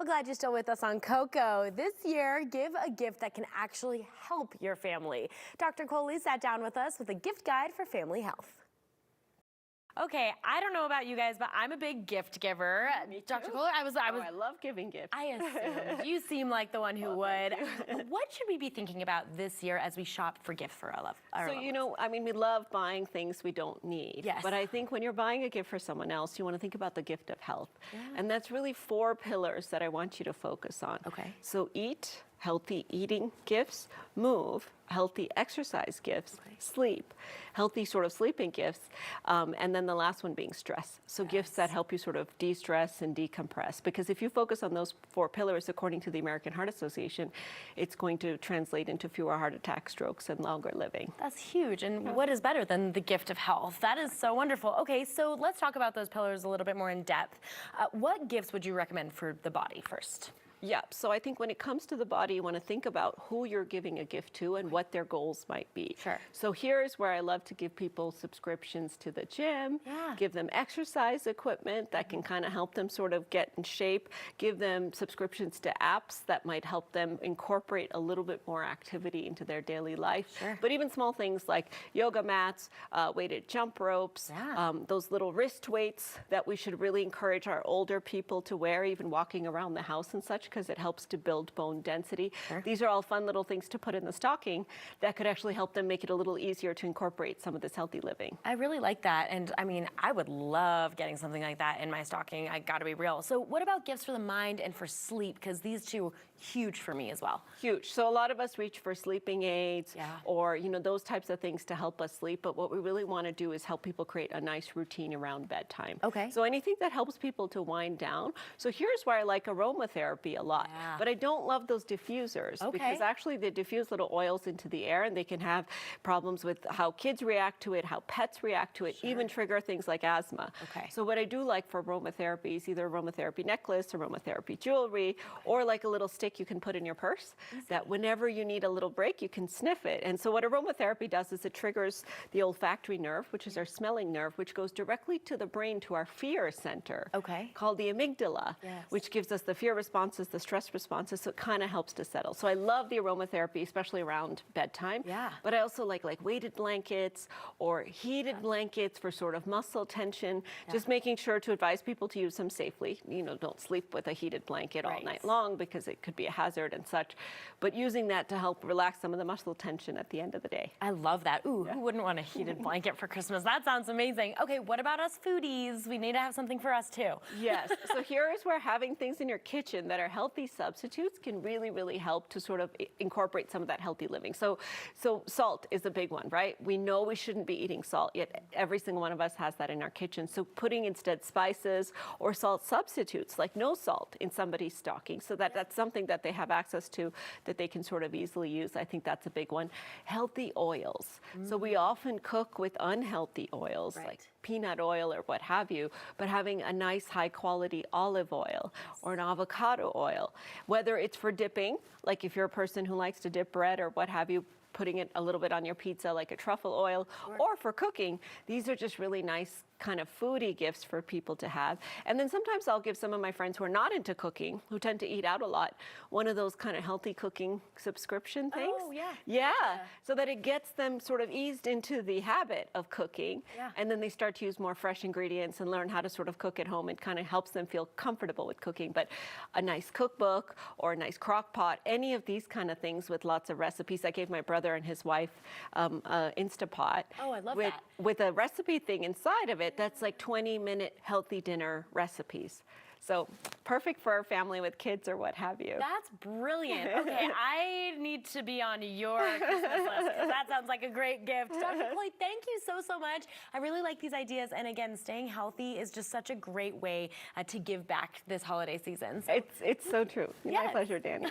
Well, glad you're still with us on Coco. This year, give a gift that can actually help your family. Dr. Kohli sat down with us with a gift guide for family health. Okay, I don't know about you guys, but I'm a big gift giver. Dr. Kohli, I love giving gifts. I assumed. You seem like the one who would. What should we be thinking about this year as we shop for gifts for our loved ones? We love buying things we don't need. Yes. But I think when you're buying a gift for someone else, you want to think about the gift of health. Yeah. And that's really 4 pillars that I want you to focus on. Okay. So eat, healthy eating gifts, move, healthy exercise gifts, sleep, healthy sort of sleeping gifts, and then the last one being stress. So gifts that help you sort of de-stress and decompress. Because if you focus on those 4 pillars, according to the American Heart Association, it's going to translate into fewer heart attacks, strokes, and longer living. That's huge. And what is better than the gift of health? That is so wonderful. Okay, so let's talk about those pillars a little bit more in depth. What gifts would you recommend for the body first? Yeah, so I think when it comes to the body, you want to think about who you're giving a gift to and what their goals might be. Sure. So here's where I love to give people subscriptions to the gym, give them exercise equipment that can kind of help them sort of get in shape, give them subscriptions to apps that might help them incorporate a little bit more activity into their daily life. Sure. But even small things like yoga mats, weighted jump ropes, those little wrist weights that we should really encourage our older people to wear, even walking around the house and such, because it helps to build bone density. Sure. These are all fun little things to put in the stocking that could actually help them make it a little easier to incorporate some of this healthy living. I really like that. And I mean, I would love getting something like that in my stocking. I gotta be real. So what about gifts for the mind and for sleep? Because these two, huge for me as well. Huge. So a lot of us reach for sleeping aids or, those types of things to help us sleep. But what we really want to do is help people create a nice routine around bedtime. Okay. So anything that helps people to wind down. So here's where I like aromatherapy a lot. Yeah. But I don't love those diffusers because actually they diffuse little oils into the air and they can have problems with how kids react to it, how pets react to it, even trigger things like asthma. Okay. So what I do like for aromatherapy is either aromatherapy necklace, aromatherapy jewelry, or like a little stick you can put in your purse that whenever you need a little break, you can sniff it. And so what aromatherapy does is it triggers the olfactory nerve, which is our smelling nerve, which goes directly to the brain, to our fear center, called the amygdala, which gives us the fear responses, the stress responses, so it kind of helps to settle. So I love the aromatherapy, especially around bedtime. But I also like weighted blankets or heated blankets for sort of muscle tension. Just making sure to advise people to use them safely. Don't sleep with a heated blanket all night long because it could be a hazard and such. But using that to help relax some of the muscle tension at the end of the day. I love that. Ooh, who wouldn't want a heated blanket for Christmas? That sounds amazing. Okay, what about us foodies? We need to have something for us too. Yes. So here is where having things in your kitchen that are healthy substitutes can really, really help to sort of incorporate some of that healthy living. So salt is a big one, right? We know we shouldn't be eating salt, yet every single one of us has that in our kitchen. So putting instead spices or salt substitutes like no salt in somebody's stocking so that that's something that they have access to that they can sort of easily use. I think that's a big one. Healthy oils. So we often cook with unhealthy oils like peanut oil or what have you, but having a nice high quality olive oil or an avocado oil, whether it's for dipping, like if you're a person who likes to dip bread or what have you, putting it a little bit on your pizza like a truffle oil, or for cooking, these are just really nice kind of foodie gifts for people to have. And then sometimes I'll give some of my friends who are not into cooking, who tend to eat out a lot, one of those kind of healthy cooking subscription things. Oh, yeah. Yeah, so that it gets them sort of eased into the habit of cooking. And then they start to use more fresh ingredients and learn how to sort of cook at home. It kind of helps them feel comfortable with cooking. But a nice cookbook or a nice crock pot, any of these kind of things with lots of recipes. I gave my brother and his wife Instapot. Oh, I love that. With a recipe thing inside of it that's like 20-minute healthy dinner recipes. So perfect for a family with kids or what have you. That's brilliant. Okay, I need to be on your Christmas list because that sounds like a great gift. Dr. Kohli, thank you so much. I really like these ideas. And again, staying healthy is just such a great way to give back this holiday season. So. It's so true. My pleasure, Danny.